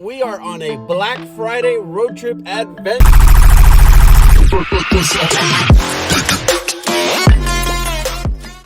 We are on a Black Friday road trip adventure.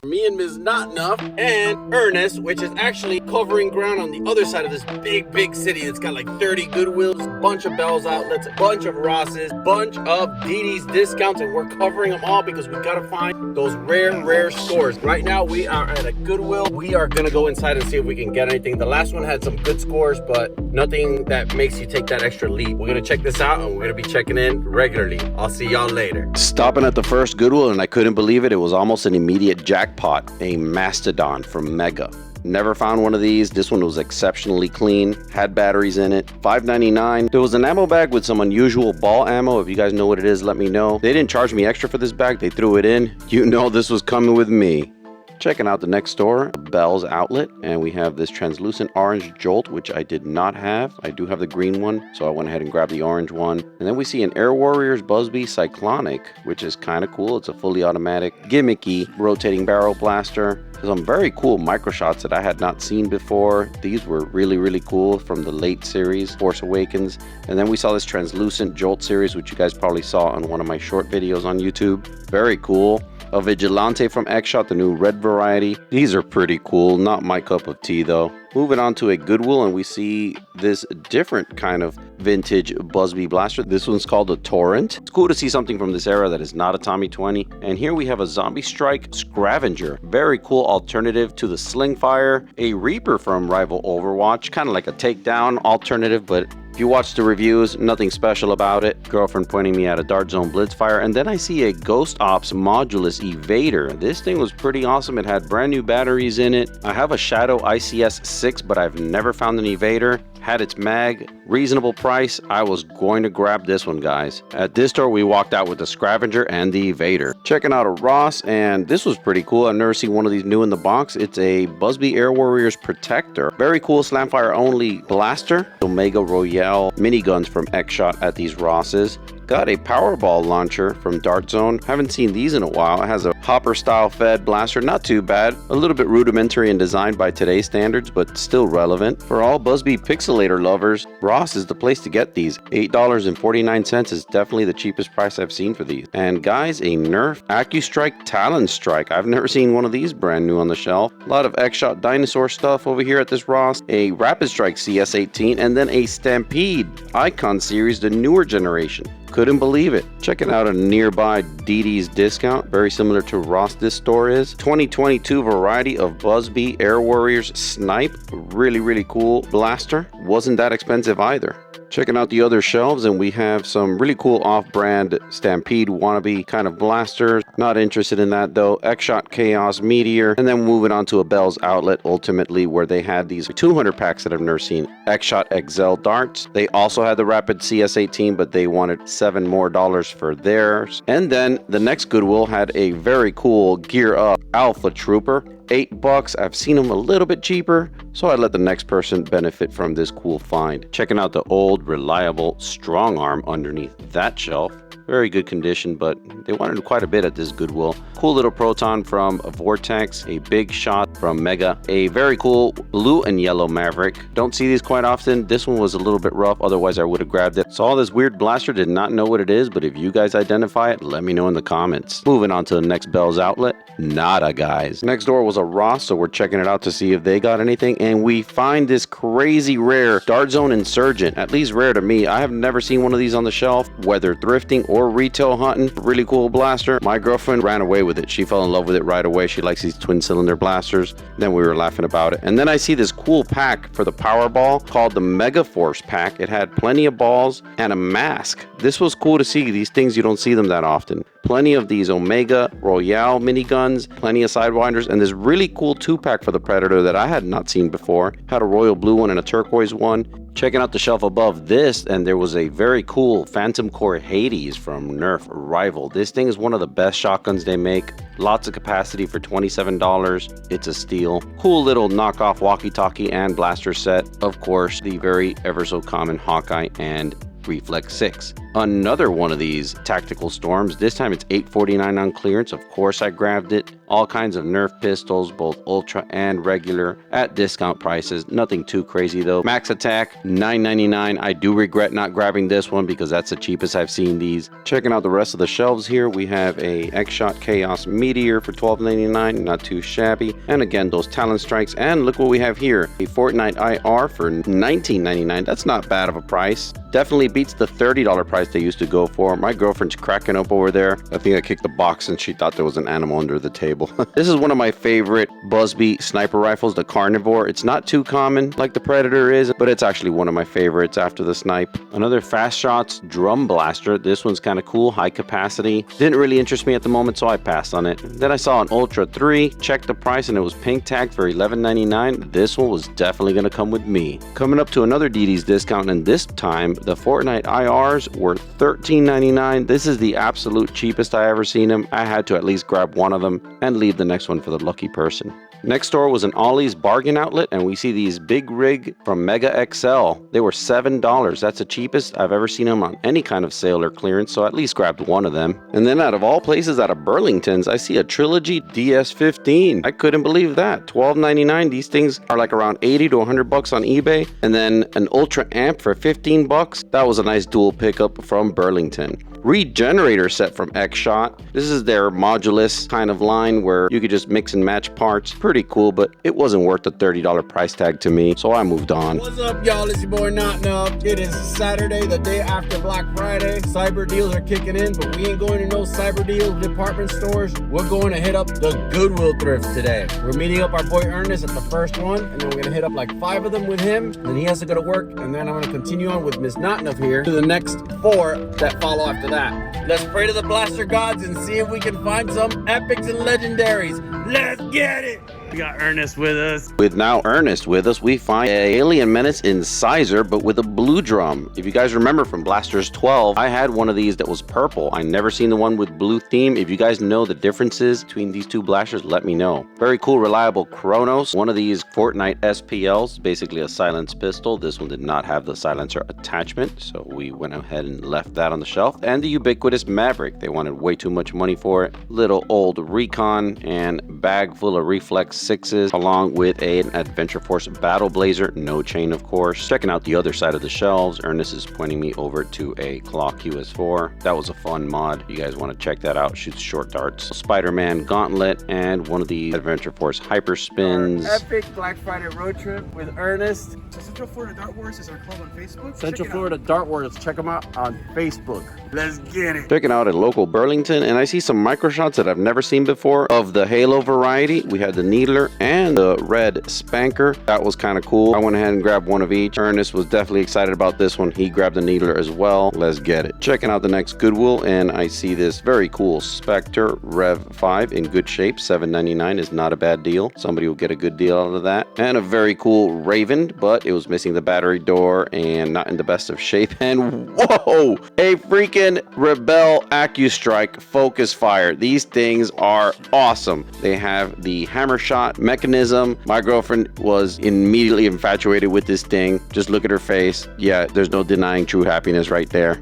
Me and Ms. Not Enough and Ernest, which is actually covering ground on the other side of this big city. It's got like 30 Goodwills, a bunch of Bell's outlets, a bunch of Ross's, bunch of D's discounts, and we're covering them all because we gotta find those rare scores. Right now we are at a Goodwill. We are gonna go inside and see if we can get anything. The last one had some good scores, but nothing that makes you take that extra leap. We're gonna check this out and we're gonna be checking in regularly. I'll see y'all later. Stopping at the first Goodwill and I couldn't believe it. It was almost an immediate jackpot. A Mastodon from Mega. Never found one of these. This one was exceptionally clean, had batteries in it. $5.99. There was an ammo bag with some unusual ball ammo. If you guys know what it is, let me know. They didn't charge me extra for this bag. They threw it in. You know this was coming with me. Checking out the next store, Bell's Outlet, and we have this translucent orange Jolt, which I did not have. I do have the green one, so I went ahead and grabbed the orange one. And then we see an Air Warriors Busby Cyclonic, which is kind of cool. It's a fully automatic, gimmicky rotating barrel blaster. Some very cool micro shots that I had not seen before. These were really cool from the late series, Force Awakens. And then we saw this translucent Jolt series, which you guys probably saw on one of my short videos on YouTube. Very cool. A Vigilante from X-Shot, the new red variety. These are pretty cool, not my cup of tea though. Moving on to a Goodwill and we see this different kind of vintage Busby blaster. This one's called a Torrent. It's cool to see something from this era that is not a Tommy 20. And here we have a Zombie Strike Scavenger. Very cool alternative to the Slingfire. A Reaper from rival Overwatch, kind of like a takedown alternative, but if you watch the reviews, nothing special about it. Girlfriend pointing me at a Dart Zone Blitzfire. And then I see a Ghost Ops Modulus Evader. This thing was pretty awesome. It had brand new batteries in it. I have a Shadow ICS 6, but I've never found an Evader. Had its mag, reasonable price. I was going to grab this one, guys. At this store, we walked out with the Scavenger and the Evader. Checking out a Ross, and this was pretty cool. I've never seen one of these new in the box. It's a Busby Air Warriors Protector. Very cool Slamfire only blaster. Omega Royale miniguns from X-Shot at these Rosses. Got a Powerball launcher from Dart Zone. Haven't seen these in a while. It has a hopper style fed blaster. Not too bad. A little bit rudimentary in design by today's standards, but still relevant. For all Busby Pixelator lovers, Ross is the place to get these. $8.49 is definitely the cheapest price I've seen for these. And guys, a Nerf AccuStrike Talon Strike. I've never seen one of these brand new on the shelf. A lot of X-Shot dinosaur stuff over here at this Ross. A Rapid Strike CS18 and then a Stampede Icon Series, the newer generation. Couldn't believe it. Checking out a nearby DD's discount, very similar to Ross this store is. 2022 variety of Busby Air Warriors Snipe. Really cool blaster. Wasn't that expensive either. Checking out the other shelves and we have some really cool off-brand Stampede wannabe kind of blasters. Not interested in that though. X-Shot Chaos Meteor. And then moving on to a Bell's Outlet ultimately where they had these 200 packs that I've never seen. X-Shot XL darts. They also had the Rapid CS18 but they wanted $7 more for theirs. And then the next Goodwill had a very cool Gear Up Alpha Trooper. $8. I've seen them a little bit cheaper, so I let the next person benefit from this cool find. Checking out the old, reliable Strong Arm underneath that shelf. Very good condition, but they wanted quite a bit at this Goodwill. Cool little Proton from Vortex, a Big Shot from Mega, a very cool blue and yellow Maverick. Don't see these quite often. This one was a little bit rough, otherwise I would have grabbed it. Saw this weird blaster, did not know what it is, but if you guys identify it, let me know in the comments. Moving on to the next Bell's Outlet. Nada, guys. Next door was a Ross, so we're checking it out to see if they got anything, and we find this crazy rare Dart Zone Insurgent, at least rare to me. I have never seen one of these on the shelf, whether thrifting or retail hunting. Really cool blaster. My girlfriend ran away with it. She fell in love with it right away. She likes these twin cylinder blasters. Then we were laughing about it. And then I see this cool pack for the Powerball called the Mega Force pack. It had plenty of balls and a mask. This was cool to see. These things, you don't see them that often. Plenty of these Omega Royale miniguns, plenty of Sidewinders, and this really cool 2-pack for the Predator that I had not seen before. Had a royal blue one and a turquoise one. Checking out the shelf above this, and there was a very cool Phantom Core Hades from Nerf Rival. This thing is one of the best shotguns they make. Lots of capacity for $27. It's a steal. Cool little knockoff walkie-talkie and blaster set. Of course, the very ever so common Hawkeye and Reflex 6. another one of these tactical storms. This time it's $8.49 on clearance. Of course I grabbed it. All kinds of Nerf pistols, both ultra and regular, at discount prices. Nothing too crazy though. Max Attack, $9.99. I do regret not grabbing this one because that's the cheapest I've seen these. Checking out the rest of the shelves here, we have a X-Shot Chaos Meteor for $12.99. Not too shabby. And again, those Talon Strikes. And look what we have here. A Fortnite IR for $19.99. That's not bad of a price. Definitely beats the $30 price they used to go for. My girlfriend's cracking up over there. I think I kicked the box and she thought there was an animal under the table. This is one of my favorite Busby sniper rifles, the Carnivore. It's not too common like the Predator is, but it's actually one of my favorites after the Snipe. Another Fast Shots Drum Blaster. This one's kind of cool, high capacity. Didn't really interest me at the moment, so I passed on it. Then I saw an Ultra 3, checked the price, and it was pink tagged for $11.99. This one was definitely going to come with me. Coming up to another DD's discount, and this time the Fortnite IRs were $13.99. This is the absolute cheapest I ever seen them. I had to at least grab one of them and leave the next one for the lucky person. Next door was an Ollie's bargain outlet, and we see these big rig from Mega XL. They were $7. That's the cheapest I've ever seen them on any kind of sale or clearance, so I at least grabbed one of them. And then out of all places, out of Burlington's, I see a Trilogy DS15. I couldn't believe that. $12.99. These things are like around 80 to 100 bucks on eBay. And then an Ultra Amp for 15 bucks. That was a nice dual pickup from Burlington. Regenerator set from X-Shot. This is their modulus kind of line where you could just mix and match parts. Pretty cool, but it wasn't worth the $30 price tag to me, so I moved on. What's up, y'all? It's your boy Not Enough. It is Saturday, the day after Black Friday. Cyber deals are kicking in, but we ain't going to no cyber deal department stores. We're going to hit up the Goodwill thrift today. We're meeting up our boy Ernest at the first one, and then we're going to hit up like 5 of them with him. Then he has to go to work, and then I'm going to continue on with Miss Not Enough here to the next 4 that follow after that. Let's pray to the blaster gods and see if we can find some epics and legendaries. Let's get it! We got Ernest with us. With now Ernest with us, we find an Alien Menace Incisor, but with a blue drum. If you guys remember from Blasters 12, I had one of these that was purple. I never seen the one with blue theme. If you guys know the differences between these two blasters, let me know. Very cool, reliable Chronos. One of these Fortnite SPLs, basically a silenced pistol. This one did not have the silencer attachment, so we went ahead and left that on the shelf. And the ubiquitous Maverick. They wanted way too much money for it. Little old Recon and bag full of Reflex 6s, along with an Adventure Force Battle Blazer, no chain of course. Checking out the other side of the shelves, Ernest is pointing me over to a Clock US4. That was a fun mod. You guys want to check that out. Shoots short darts. Spider-Man Gauntlet and one of the Adventure Force Hyper Spins. Our epic Black Friday road trip with Ernest. So Central Florida Dart Wars is our club on Facebook. Central Florida Dart Wars. Check them out on Facebook. Let's get it. Checking out a local Burlington, and I see some micro shots that I've never seen before of the Halo variety. We had the Needler and the red Spanker. That was kind of cool. I went ahead and grabbed one of each. Ernest was definitely excited about this one. He grabbed the Needler as well. Let's get it. Checking out the next Goodwill, and I see this very cool Spectre Rev 5 in good shape. $7.99 is not a bad deal. Somebody will get a good deal out of that. And a very cool Raven, but it was missing the battery door and not in the best of shape. And whoa, a freaking Rebel AccuStrike focus fire. These things are awesome. They have the hammer shot mechanism. My girlfriend was immediately infatuated with this thing. Just look at her face. Yeah, there's no denying true happiness right there.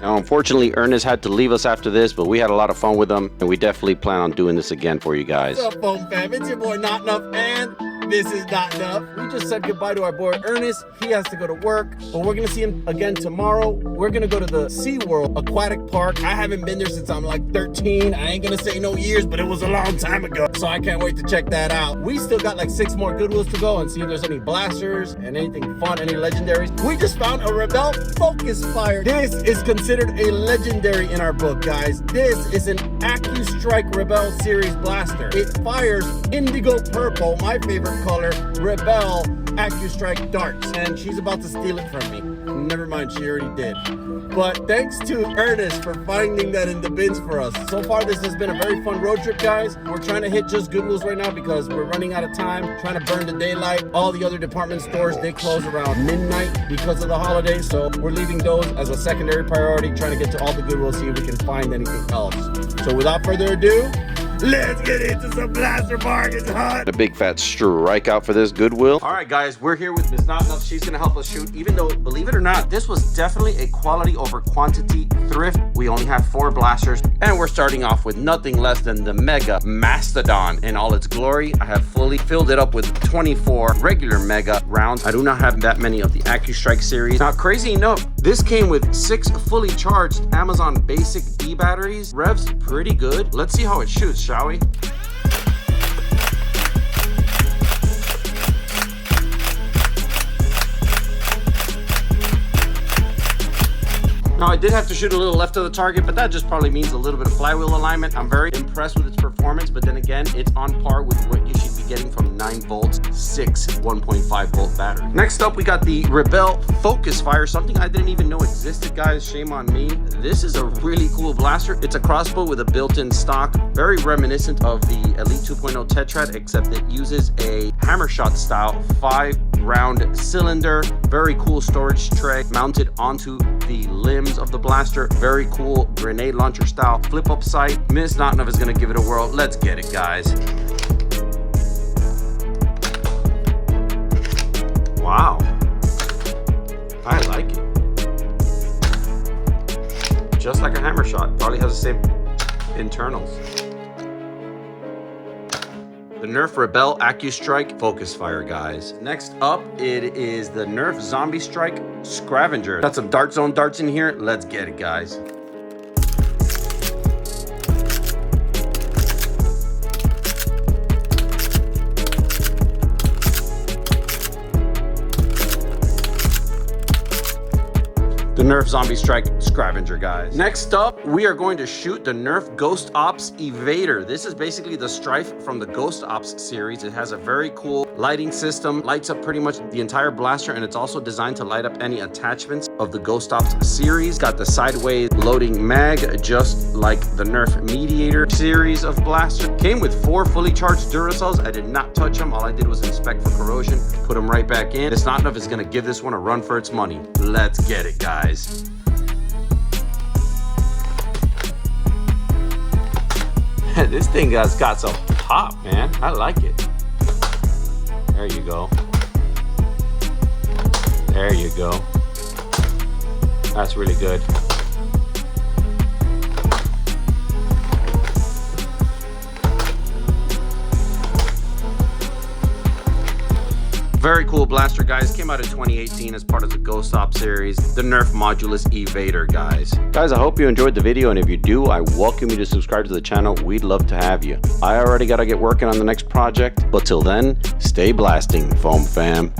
Now, unfortunately, Ernest had to leave us after this, but we had a lot of fun with them, and we definitely plan on doing this again for you guys. What's up, Foam Fam? It's your boy Not Enough, and this is Not Enough. We just said goodbye to our boy Ernest. He has to go to work, but we're gonna see him again tomorrow. We're gonna go to the SeaWorld Aquatic Park. I haven't been there since I'm like 13. I ain't gonna say no years, but it was a long time ago, so I can't wait to check that out. We still got like 6 more Goodwills to go and see if there's any blasters and anything fun, any legendaries. We just found a Rebel Focus Fire. This is considered a legendary in our book, guys. This is an AccuStrike Rebel Series blaster. It fires indigo purple, my favorite color, Rebel AccuStrike darts, and she's about to steal it from me. Never mind, she already did. But thanks to Ernest for finding that in the bins for us. So far, this has been a very fun road trip, guys. We're trying to hit just Goodwills right now because we're running out of time, trying to burn the daylight. All the other department stores, they close around midnight because of the holidays, so we're leaving those as a secondary priority, trying to get to all the Goodwills, see if we can find anything else. So without further ado, Let's get into some blaster bargains, hunt. A big fat strikeout for this Goodwill. All right, guys, we're here with Ms. Not Enough. She's gonna help us shoot, even though, believe it or not, this was definitely a quality over quantity thrift. We only have 4 blasters, and we're starting off with nothing less than the Mega Mastodon in all its glory. I have fully filled it up with 24 regular Mega rounds. I do not have that many of the AccuStrike series. Now, crazy enough, this came with 6 fully charged Amazon Basic D batteries. Revs pretty good. Let's see how it shoots, shall we? Now, I did have to shoot a little left of the target, but that just probably means a little bit of flywheel alignment. I'm very impressed with its performance, but then again, it's on par with what you should be getting from 9 volts, 6 1.5 volt batteries. Next up, we got the Rebel Focus Fire, something I didn't even know existed, guys. Shame on me. This is a really cool blaster. It's a crossbow with a built-in stock, very reminiscent of the Elite 2.0 Tetrad, except it uses a hammer shot style 5-round cylinder. Very cool storage tray mounted onto the limbs of the blaster. Very cool grenade launcher style flip up sight. Ms. Not Enough is gonna give it a whirl. Let's get it, guys. Wow, I like it. Just like a hammer shot, probably has the same internals. The Nerf Rebel AccuStrike Focus Fire, guys. Next up, it is the Nerf Zombie Strike Scavenger. Got some Dart Zone darts in here. Let's get it, guys. The Nerf Zombie Strike Scavenger, guys. Next up, we are going to shoot the Nerf Ghost Ops Evader. This is basically the Strife from the Ghost Ops series. It has a very cool lighting system, lights up pretty much the entire blaster, and it's also designed to light up any attachments of the Ghost Ops series. Got the sideways loading mag, just like the Nerf Mediator series of blaster. Came with 4 fully charged Duracells. I did not touch them. All I did was inspect for corrosion, put them right back in. It's Not Enough is gonna give this one a run for its money. Let's get it, guys. This thing has got some pop, man. I like it. There you go. There you go. That's really good. Very cool blaster, guys. Came out in 2018 as part of the Ghost Ops series. The Nerf Modulus Evader, guys. Guys, I hope you enjoyed the video, and if you do, I welcome you to subscribe to the channel. We'd love to have you. I already gotta get working on the next project, but till then, stay blasting, foam fam.